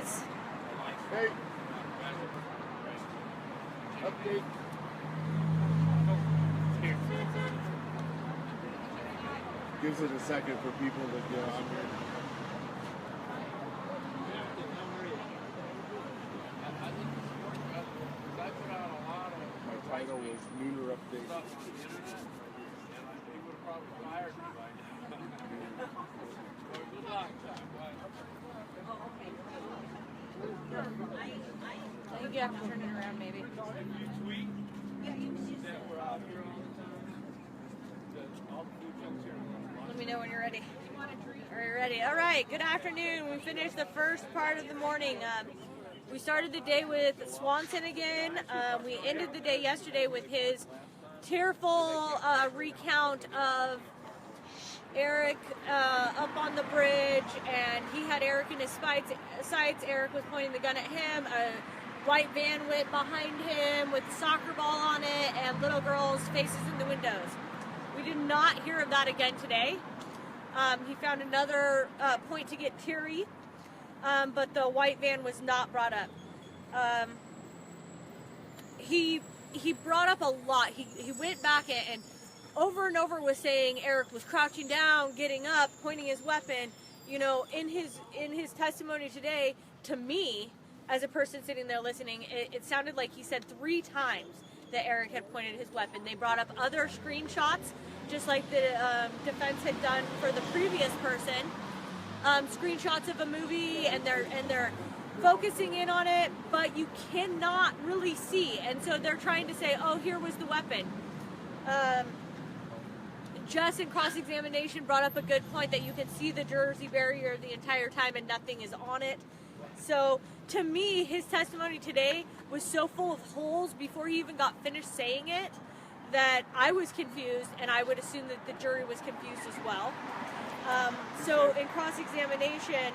guys. Hey. Update. Gives it a second for people to get on here. My title was Lunar Update. I think you have to turn it around, maybe. Let me know when you're ready. Are you ready? All right, good afternoon. We finished the first part of the morning. We started the day with Swanson again. We ended the day yesterday with his tearful recount of Eric up on the bridge, and he had Eric in his sights. Eric was pointing the gun at him. A white van went behind him with a soccer ball on it and little girls' faces in the windows. We did not hear of that again today. He found another point to get teary, but the white van was not brought up. He brought up a lot. He went back and over was saying Eric was crouching down, getting up, pointing his weapon. You know, in his testimony today, to me, as a person sitting there listening, it sounded like he said 3 times that Eric had pointed his weapon. They brought up other screenshots, just like the defense had done for the previous person. Screenshots of a movie, and they're focusing in on it, but you cannot really see. And so they're trying to say, oh, here was the weapon. Just in cross-examination brought up a good point that you can see the Jersey barrier the entire time and nothing is on it. So to me, his testimony today was so full of holes before he even got finished saying it that I was confused, and I would assume that the jury was confused as well. So in cross-examination,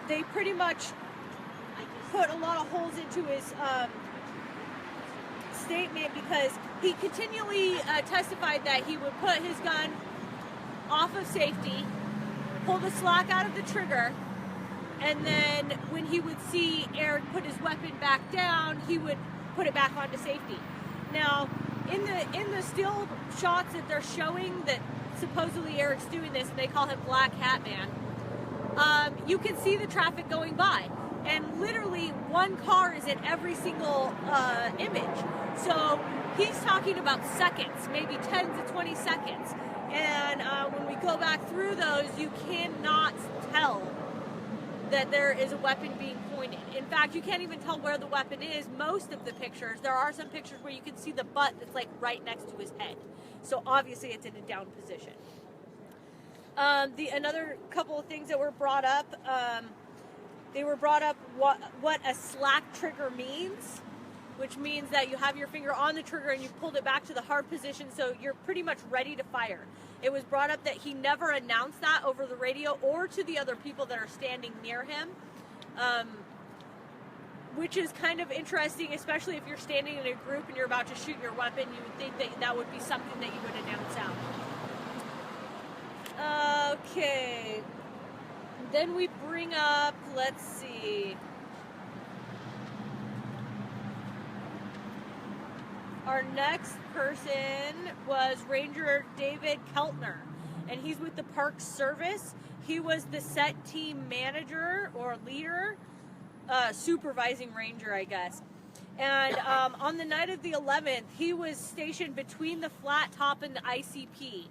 they pretty much put a lot of holes into his statement, because he continually testified that he would put his gun off of safety, pull the slack out of the trigger, and then when he would see Eric put his weapon back down, he would put it back onto safety. Now, in the still shots that they're showing that supposedly Eric's doing this, and they call him Black Hat Man, you can see the traffic going by. And literally one car is in every single image. So he's talking about seconds, maybe 10 to 20 seconds. And when we go back through those, you cannot tell that there is a weapon being pointed. In fact, you can't even tell where the weapon is. Most of the pictures, there are some pictures where you can see the butt that's like right next to his head. So obviously it's in a down position. Another couple of things that were brought up, they were brought up what a slack trigger means, which means that you have your finger on the trigger and you pulled it back to the hard position, so you're pretty much ready to fire. It was brought up that he never announced that over the radio or to the other people that are standing near him, which is kind of interesting, especially if you're standing in a group and you're about to shoot your weapon. You would think that that would be something that you would announce out. Okay. Then we bring up, let's see. Our next person was Ranger David Keltner, and he's with the Park Service. He was the set team manager or leader, supervising ranger, I guess. And on the night of the 11th, he was stationed between the flat top and the ICP.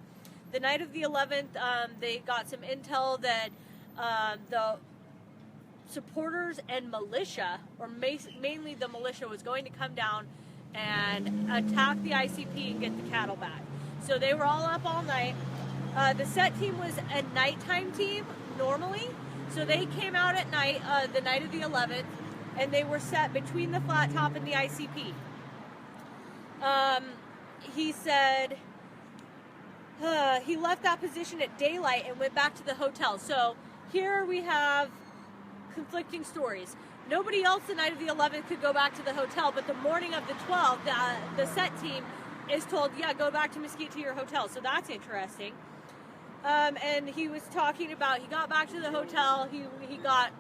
The night of the 11th, they got some intel that the supporters and militia, or mainly the militia, was going to come down and attack the ICP and get the cattle back. So they were all up all night. The set team was a nighttime team normally, so they came out at night, the night of the 11th, and they were set between the flat top and the ICP. He said he left that position at daylight and went back to the hotel. So here we have conflicting stories. Nobody else the night of the 11th could go back to the hotel, but the morning of the 12th, the set team is told, yeah, go back to Mesquite to your hotel. So that's interesting. And he was talking about, he got back to the hotel, he got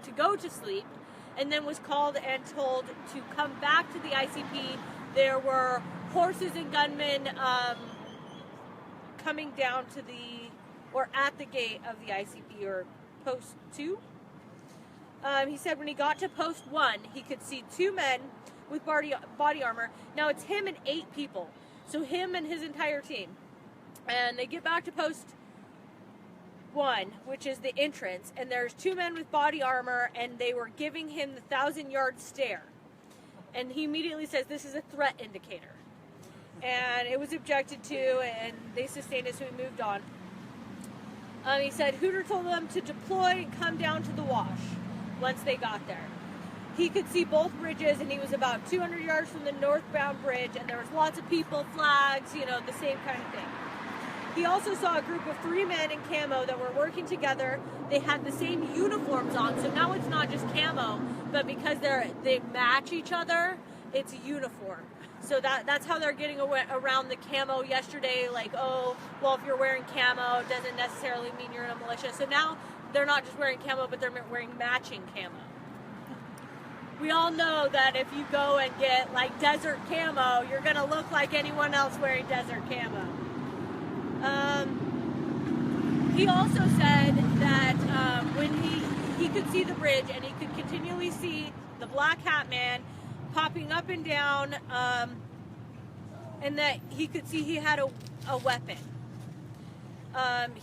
to go to sleep, and then was called and told to come back to the ICP. There were horses and gunmen coming down to at the gate of the ICP, or post 2. He said when he got to post 1, he could see 2 men with body armor. Now it's him and 8 people, so him and his entire team. And they get back to post 1, which is the entrance, and there's 2 men with body armor, and they were giving him the 1,000-yard stare. And he immediately says this is a threat indicator. And it was objected to, and they sustained it, so he moved on. He said Hooter told them to deploy and come down to the wash once they got there. He could see both bridges, and he was about 200 yards from the northbound bridge, and there was lots of people, flags, the same kind of thing. He also saw a group of 3 men in camo that were working together. They had the same uniforms on, so now it's not just camo, but because they match each other, it's a uniform. So that's how they're getting around the camo yesterday, like, oh, well, if you're wearing camo, it doesn't necessarily mean you're in a militia. So now they're not just wearing camo, but they're wearing matching camo. We all know that if you go and get, like, desert camo, you're going to look like anyone else wearing desert camo. He also said that when he could see the bridge, and he could continually see the black hat man popping up and down, and that he could see he had a weapon.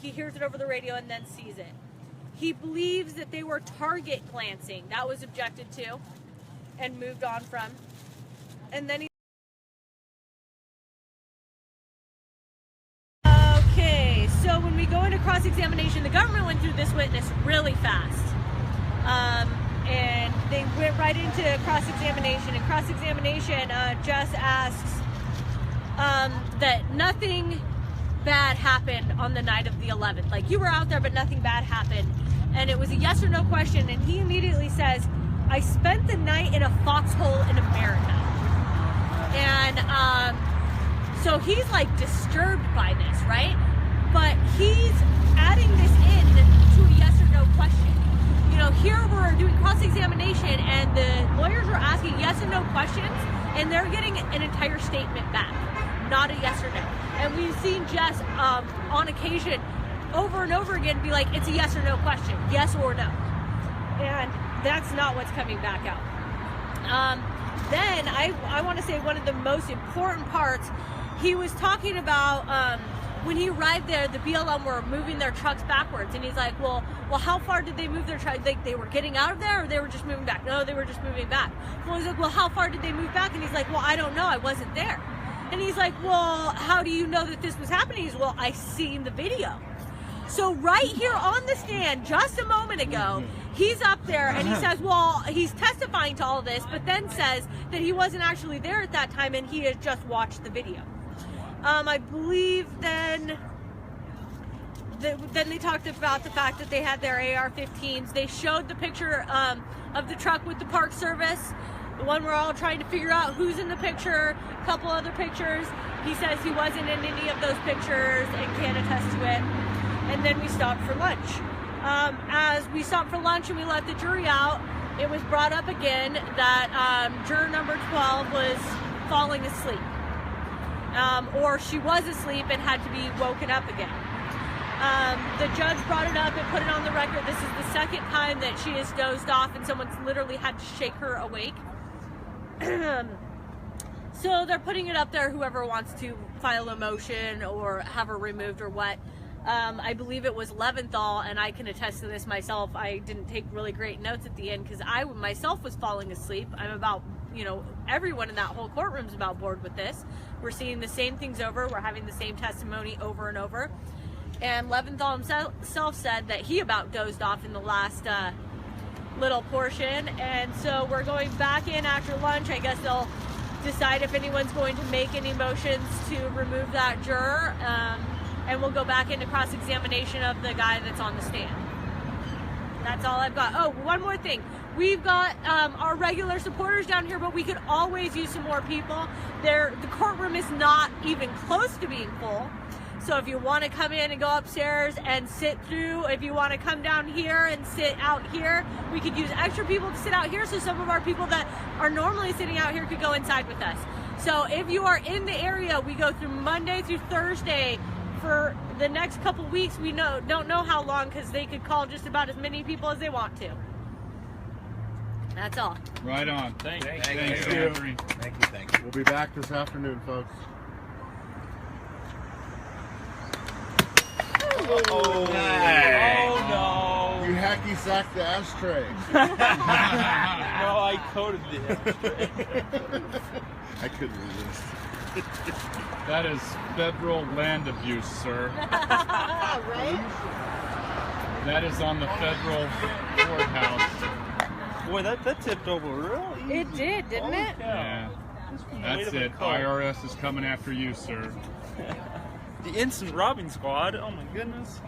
He hears it over the radio and then sees it. He believes that they were target glancing. That was objected to and moved on from. And then so when we go into cross-examination, the government went through this witness really fast. And they went right into cross-examination. And cross-examination just asks that nothing bad happened on the night of the 11th. Like, you were out there, but nothing bad happened. And it was a yes or no question. And he immediately says, I spent the night in a foxhole in America. And so he's, like, disturbed by this, right? But he's adding this in to a yes or no question. Here we're doing cross-examination, and the lawyers are asking yes and no questions, and they're getting an entire statement back, not a yes or no. And we've seen Jess, on occasion, over and over again, be like, it's a yes or no question, yes or no. And that's not what's coming back out. Then I want to say one of the most important parts, he was talking about when he arrived there, the BLM were moving their trucks backwards, and he's like, well, how far did they move their trucks? Like, they were getting out of there, or they were just moving back? No, they were just moving back. Well, he's like, well, how far did they move back? And he's like, well, I don't know, I wasn't there. And he's like, well, how do you know that this was happening? He's, well, I seen the video. So right here on the stand, just a moment ago, he's up there and he says, well, he's testifying to all this, but then says that he wasn't actually there at that time and he has just watched the video. I believe then they talked about the fact that they had their AR-15s. They showed the picture of the truck with the Park Service, the one we're all trying to figure out who's in the picture, a couple other pictures. He says he wasn't in any of those pictures and can attest to it. And then we stopped for lunch. As we stopped for lunch and we let the jury out, it was brought up again that juror number 12 was falling asleep. Or she was asleep and had to be woken up again. The judge brought it up and put it on the record. This is the second time that she has dozed off and someone's literally had to shake her awake. So they're putting it up there, whoever wants to file a motion or have her removed or what. I believe it was Leventhal, and I can attest to this myself. I didn't take really great notes at the end because I myself was falling asleep. I'm about, everyone in that whole courtroom is about bored with this. We're seeing the same things over. We're having the same testimony over and over. And Leventhal himself said that he about dozed off in the last little portion. And so we're going back in after lunch. I guess they'll decide if anyone's going to make any motions to remove that juror. And we'll go back into cross-examination of the guy that's on the stand. That's all I've got. Oh, one more thing. We've got our regular supporters down here, but we could always use some more people. The courtroom is not even close to being full. So if you want to come in and go upstairs and sit through, if you want to come down here and sit out here, we could use extra people to sit out here, so some of our people that are normally sitting out here could go inside with us. So if you are in the area, we go through Monday through Thursday for the next couple weeks. We don't know how long, because they could call just about as many people as they want to. That's all. Right on. Thank you. Thanks, you. Anthony. Thank you. We'll be back this afternoon, folks. Oh, Hey. no. You hacky sacked the ashtray. No, I coated the I couldn't resist. That is federal land abuse, sir. Right? That is on the federal courthouse. Boy, that tipped over real easy. It did, didn't it? Yeah. That's Wait a it. minute. IRS is coming after you, sir. The instant robbing squad. Oh my goodness.